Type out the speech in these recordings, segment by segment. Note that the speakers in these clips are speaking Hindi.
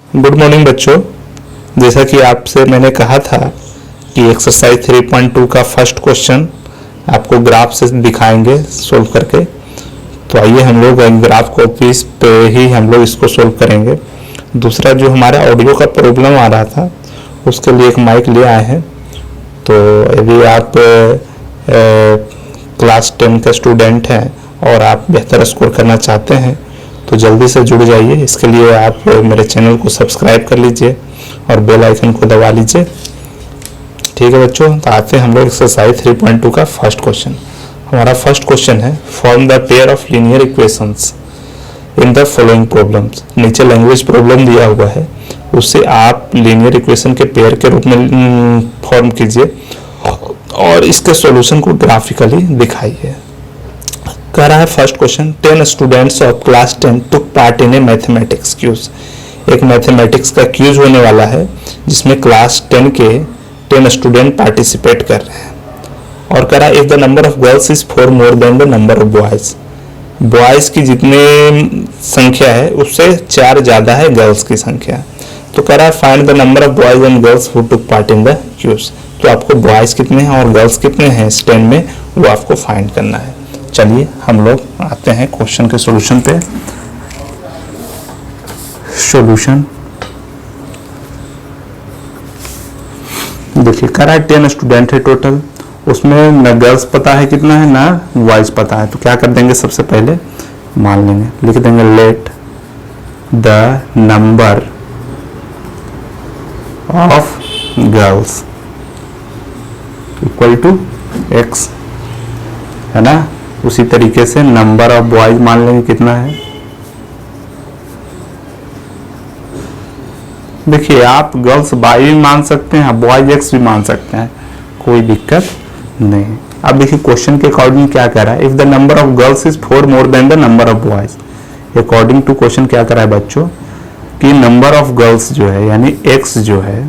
गुड मॉर्निंग बच्चों। जैसा कि आपसे मैंने कहा था कि एक्सरसाइज 3.2 का फर्स्ट क्वेश्चन आपको ग्राफ से दिखाएंगे सोल्व करके। तो आइए हम लोग ग्राफ कॉपीज पे ही हम लोग इसको सोल्व करेंगे। दूसरा जो हमारा ऑडियो का प्रॉब्लम आ रहा था उसके लिए एक माइक ले आए हैं। तो यदि आप क्लास 10 के स्टूडेंट हैं और आप बेहतर स्कोर करना चाहते हैं तो जल्दी से जुड़ जाइए। इसके लिए आप मेरे चैनल को सब्सक्राइब कर लीजिए और बेल आइकन को दबा लीजिए। ठीक है बच्चों, तो आते हैं हम लोग एक्सरसाइज 3.2 का फर्स्ट क्वेश्चन। हमारा फर्स्ट क्वेश्चन है form the pair of linear equations in the following problems. नीचे लैंग्वेज प्रॉब्लम दिया हुआ है, उससे आप लीनियर इक्वेशन के पेयर के रूप में फॉर्म कीजिए और इसके सॉल्यूशन को ग्राफिकली दिखाइए। कह रहा है first question 10 students of class 10 took part in a mathematics quiz. एक मैथमेटिक्स का क्यूज होने वाला है जिसमें क्लास 10 के 10 स्टूडेंट पार्टिसिपेट कर रहे हैं। और कह रहा है if the number of girls is 4 more than the number of boys. Boys की जितनी संख्या है उससे 4 ज्यादा है गर्ल्स की संख्या। तो कह रहा है find the number of boys and girls who took part in the quiz. तो आपको बॉयज कितने हैं और गर्ल्स कितने हैं इस 10 में वो आपको फाइंड करना है। चलिए हम लोग आते हैं क्वेश्चन के सॉल्यूशन पे। सॉल्यूशन देखिए, कह रहा है 10 स्टूडेंट है टोटल, उसमें न गर्ल्स पता है कितना है ना बॉयज पता है। तो क्या कर देंगे, सबसे पहले मान लेंगे, लिख देंगे let the number of girls equal to x, है ना। उसी तरीके से नंबर ऑफ बॉयज मान लेंगे कितना है। देखिए आप गर्ल्स बाई भी मान सकते हैं, बॉयज एक्स भी मान सकते हैं, कोई दिक्कत नहीं। अब देखिए क्वेश्चन के अकॉर्डिंग क्या कह रहा है, if the number of girls is 4 more than the number of boys. According to question क्या कर रहा है बच्चों कि नंबर ऑफ गर्ल्स जो है यानी एक्स जो है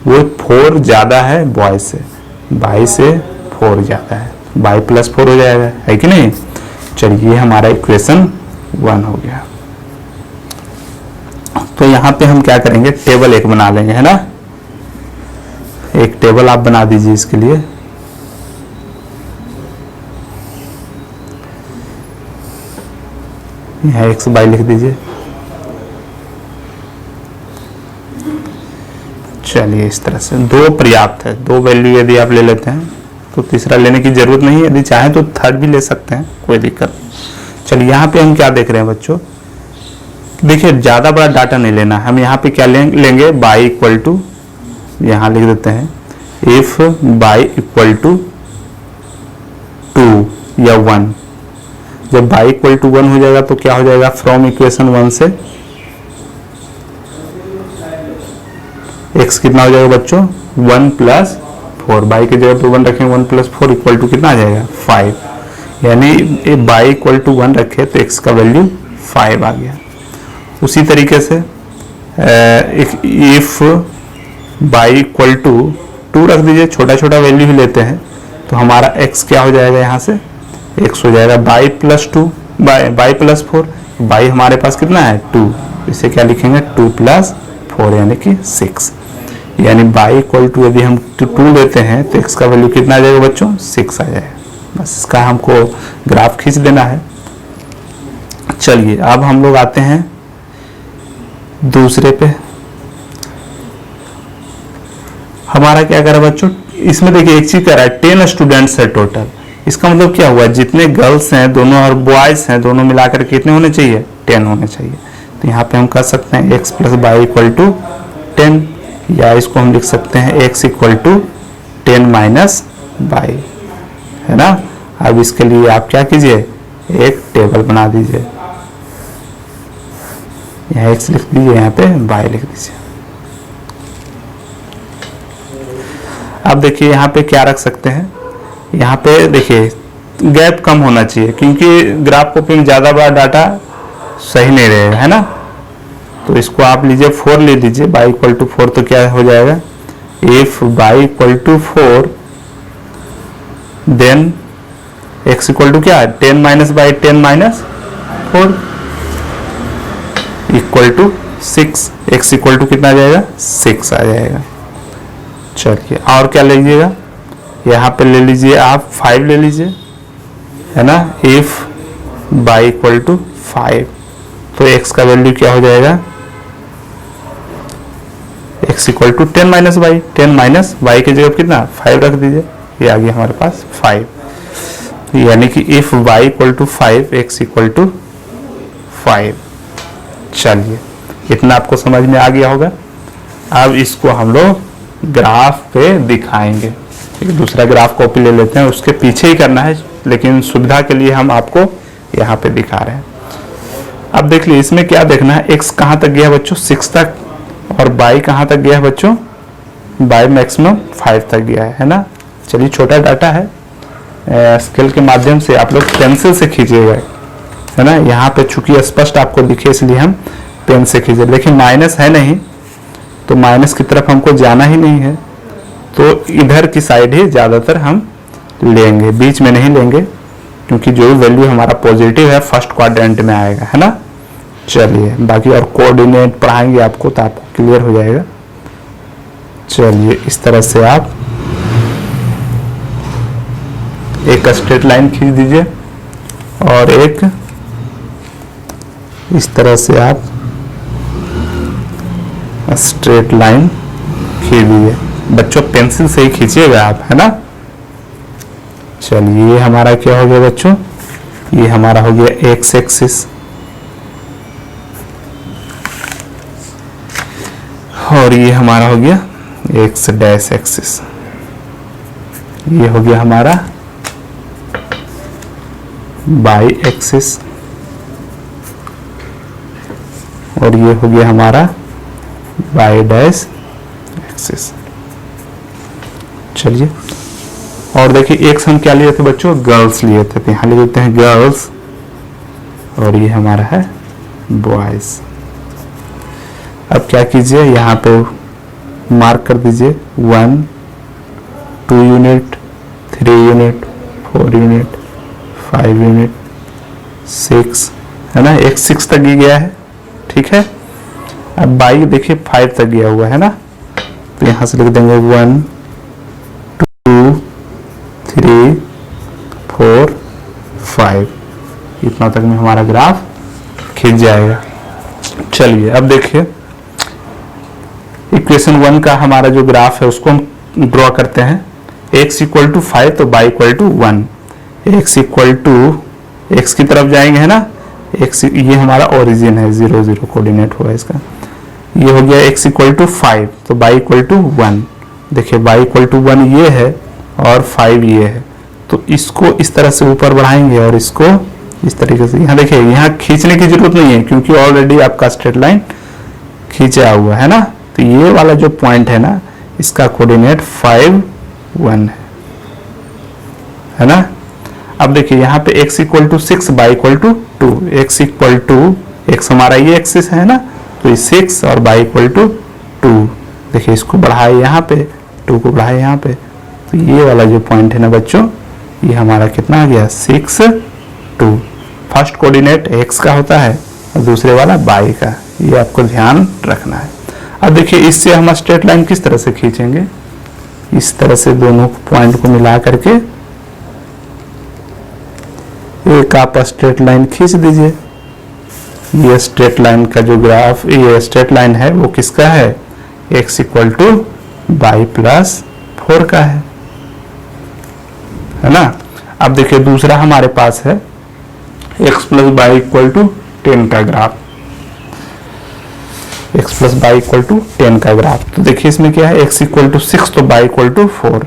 वो 4 ज्यादा है बॉयज से, बाई से 4 ज्यादा है, बाई प्लस 4 हो जाएगा, है कि नहीं। चलिए हमारा इक्वेशन 1 हो गया। तो यहां पे हम क्या करेंगे, टेबल एक बना लेंगे, है ना। एक टेबल आप बना दीजिए इसके लिए। यहां एक्स बाई लिख दीजिए। चलिए इस तरह से 2 पर्याप्त है, 2 वैल्यू यदि आप ले लेते हैं तो तीसरा लेने की जरूरत नहीं है, यदि चाहें तो थर्ड भी ले सकते हैं, कोई दिक्कत नहीं। चलिए यहाँ पे हम क्या देख रहे हैं बच्चों, देखिए ज़्यादा बड़ा डाटा नहीं लेना, हम यहाँ पे क्या लेंगे बाई इक्वल टू, यहाँ लिख देते हैं इफ बाई इक्वल टू 2 या 1। जब बाई इक्वल टू 1 हो जाएगा तो क्या हो जाएगा, फ्रॉम इक्वेशन 1 से x कितना हो जाएगा बच्चों 1 प्लस 4, बाई की जगह पे 1 रखेंगे, 1 प्लस 4 इक्वल टू कितना आ जाएगा 5। यानी बाई इक्वल टू 1 रखे तो x का वैल्यू 5 आ गया। उसी तरीके से इफ बाई इक्वल टू 2 रख दीजिए, छोटा छोटा वैल्यू ही लेते हैं तो हमारा x क्या हो जाएगा, यहाँ से x हो जाएगा by plus 2 by plus 4। By हमारे पास कितना है 2, इसे क्या लिखेंगे 2 प्लस 4 यानी कि 6। यानी बाई इक्वल टू यदि हम 2 लेते हैं तो x का वैल्यू कितना आ जाएगा बच्चों 6 आ जाएगा। बस इसका हमको ग्राफ खींच देना है। चलिए अब हम लोग आते हैं दूसरे पे। हमारा क्या कर रहा है बच्चों, इसमें देखिए एक चीज कर रहा है 10 स्टूडेंट्स है टोटल। इसका मतलब क्या हुआ, जितने गर्ल्स हैं दोनों और बॉयज हैं दोनों मिलाकर कितने होने चाहिए 10 होने चाहिए। तो यहाँ पे हम कर सकते हैं x plus y equal to 10, या इसको हम लिख सकते हैं x equal to 10 minus y, है ना। अब इसके लिए आप क्या कीजिए, एक टेबल बना दीजिए, यहाँ x लिख दीजिए, यहाँ पे बाई लिख दीजिए। अब देखिए यहाँ पे क्या रख सकते हैं, यहाँ पे देखिए गैप कम होना चाहिए क्योंकि ग्राफ कॉपी में ज़्यादा बड़ा डाटा सही नहीं रहेगा, है ना। तो इसको आप लीजिए 4 ले लीजिए, बाई इक्वल टू 4 तो क्या हो जाएगा, if y equal to 4 then x equal to क्या है 10 minus y 10 minus 4 equal to 6, x equal to कितना आ जाएगा 6 आ जाएगा। चलिए और क्या लीजिएगा, यहाँ पे ले लीजिए आप 5 ले लीजिए, है ना। इफ y इक्वल टू 5 तो x का वैल्यू क्या हो जाएगा, x equal to 10 minus y, 10 minus y की जगह कितना 5 रख दीजिए, ये आ गया हमारे पास 5। यानी कि if y equal to 5 x equal to 5। चलिए इतना आपको समझ में आ गया होगा। अब इसको हम लोग ग्राफ पे दिखाएंगे। एक दूसरा ग्राफ कॉपी ले लेते हैं, उसके पीछे ही करना है, लेकिन सुविधा के लिए हम आपको यहाँ पे दिखा रहे हैं। अब देख लीजिए इसमें क्या देखना है, x कहाँ तक गया बच्चों 6 तक, और y कहाँ तक गया है बच्चों, y मैक्सिमम 5 तक गया है ना। चलिए छोटा डाटा है, स्केल के माध्यम से आप लोग पेंसिल से खींचिएगा, है ना। यहाँ पे चूंकि स्पष्ट आपको दिखे इसलिए हम पेन से खींचे, लेकिन माइनस है नहीं तो माइनस की तरफ हमको जाना ही नहीं है, तो इधर की साइड ही ज़्यादातर हम लेंगे, बीच में नहीं लेंगे, क्योंकि जो वैल्यू हमारा पॉजिटिव है फर्स्ट क्वाड्रेंट में आएगा, है ना। चलिए बाकी और कोऑर्डिनेट पढ़ाएंगे आपको तो आपको क्लियर हो जाएगा। चलिए इस तरह से आप एक स्ट्रेट लाइन खींच दीजिए और एक इस तरह से आप स्ट्रेट लाइन खींच दीजिए। बच्चों पेंसिल से ही खींचिएगा आप, है ना। चलिए ये हमारा क्या हो गया बच्चों, ये हमारा हो गया एक्स एक्सिस, और ये हमारा हो गया एक्स डैश एक्सिस, ये हो गया हमारा बाई एक्सिस, और ये हो गया हमारा बाई डैश एक्सिस। चलिए और देखिए एक्स हम क्या लिए थे बच्चों, गर्ल्स लिए थे, तो यहाँ ले लेते हैं गर्ल्स, और ये हमारा है बॉयज। अब क्या कीजिए, यहाँ पे मार्क कर दीजिए 1, 2 यूनिट, 3 यूनिट, 4 यूनिट, 5 यूनिट, 6, है ना। एक 6 तक ही गया है, ठीक है। अब बाई देखिए 5 तक गया हुआ है ना, तो यहाँ से लिख देंगे 1, 2, 3, 4, 5, इतना तक में हमारा ग्राफ खींच जाएगा। चलिए अब देखिए इक्वेशन 1 का हमारा जो ग्राफ है उसको हम ड्रॉ करते हैं। x इक्वल टू 5 तो y equal to 1, x equal to x की तरफ जाएंगे, है ना। x ये हमारा ओरिजिन है, 0 0 कोऑर्डिनेट होगा इसका। ये हो गया x इक्वल टू 5 तो y इक्वल टू 1। देखिए y इक्वल टू 1 ये है और 5 ये है, तो इसको इस तरह से ऊपर बढ़ाएंगे और इसको इस तरीके से। यहाँ देखिए यहाँ खींचने की जरूरत नहीं है क्योंकि ऑलरेडी आपका स्ट्रेट लाइन खींचा हुआ है ना। तो ये वाला जो पॉइंट है ना, इसका कोऑर्डिनेट 5, 1 है ना। अब देखिए यहाँ पे x equal to 6, y equal to 2, x equal to x हमारा ये एक्सिस है ना, तो ये 6 और y इक्वल टू 2। देखिए इसको बढ़ाए यहाँ पे, 2 को बढ़ाए यहाँ पे, तो ये वाला जो पॉइंट है ना बच्चों, ये हमारा कितना आ गया 6, 2। फर्स्ट कोऑर्डिनेट x का होता है और दूसरे वाला y का, ये आपको ध्यान रखना है। अब देखिए इससे हम स्ट्रेट लाइन किस तरह से खींचेंगे, इस तरह से दोनों पॉइंट को मिला करके एक आप स्ट्रेट लाइन खींच दीजिए। ये स्ट्रेट लाइन का जो ग्राफ, ये स्ट्रेट लाइन है वो किसका है, x equal to y plus 4 का है ना। अब देखिए दूसरा हमारे पास है x plus y equal to 10 का graph, x plus y equal to 10 का ग्राफ। तो देखिए इसमें क्या है, x इक्वल टू 6 तो y equal to 4,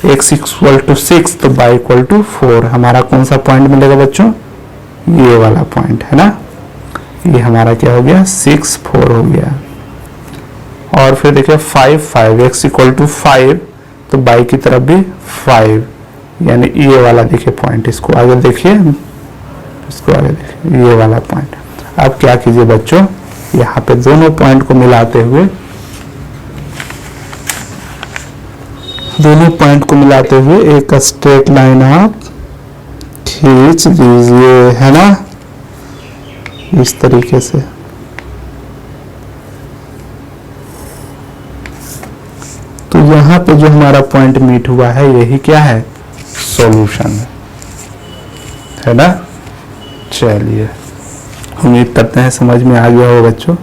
x equal to 6 तो y इक्वल टू 4। हमारा कौन सा पॉइंट मिलेगा बच्चों, ये वाला पॉइंट है ना। ये हमारा क्या हो गया 6, 4 हो गया। और फिर देखिए 5, 5, x इक्वल टू 5 तो y की तरफ भी 5, यानी ये वाला देखिए पॉइंट, इसको आगे देखिए, इसको आगे देखिए, ये वाला पॉइंट। अब क्या कीजिए बच्चों, यहाँ पे दोनों पॉइंट को मिलाते हुए, दोनों पॉइंट को मिलाते हुए एक स्ट्रेट लाइन आप खींच दीजिए, है ना, इस तरीके से। तो यहाँ पे जो हमारा पॉइंट मीट हुआ है यही क्या है, सॉल्यूशन है ना। चलिए, उम्मीद करते हैं समझ में आ गया हो बच्चों।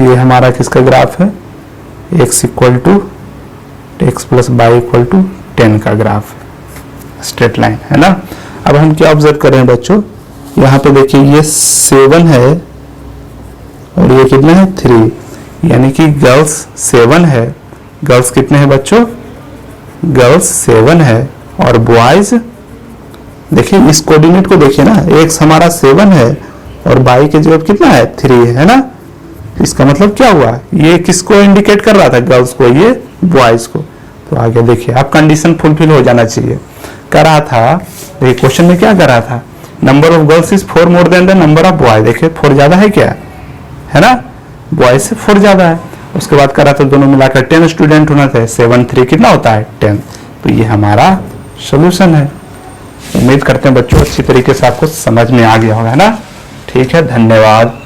ये हमारा किसका ग्राफ है, x equal to x plus y equal to 10 का ग्राफ, स्ट्रेट लाइन है ना। अब हम क्या ऑब्जर्व कर रहे हैं बच्चों, यहाँ पे देखिए ये 7 है और ये कितना है 3, यानी कि गर्ल्स 7 है, गर्ल्स कितने हैं बच्चों, गर्ल्स 7 है और बॉयज देखिए इस कोऑर्डिनेट को देखिए ना, एक्स हमारा 7 है और वाई के जगह कितना है 3 है ना। इसका मतलब क्या हुआ, ये किसको इंडिकेट कर रहा था, गर्ल्स को, ये बॉयज को। तो आगे देखिए, आप कंडीशन फुलफिल हो जाना चाहिए, कर रहा था। देखिए क्वेश्चन में क्या कर रहा था, number of girls is 4 more than the number of boy. देखिए 4 ज्यादा है क्या, है ना, बॉय से 4 ज्यादा है। उसके बाद कर रहा था दोनों मिलाकर 10 स्टूडेंट होना था, 7 3 कितना होता है 10। तो ये हमारा सोल्यूशन है। उम्मीद करते हैं बच्चों अच्छी तरीके से आपको समझ में आ गया होगा, है ना। ठीक है, धन्यवाद।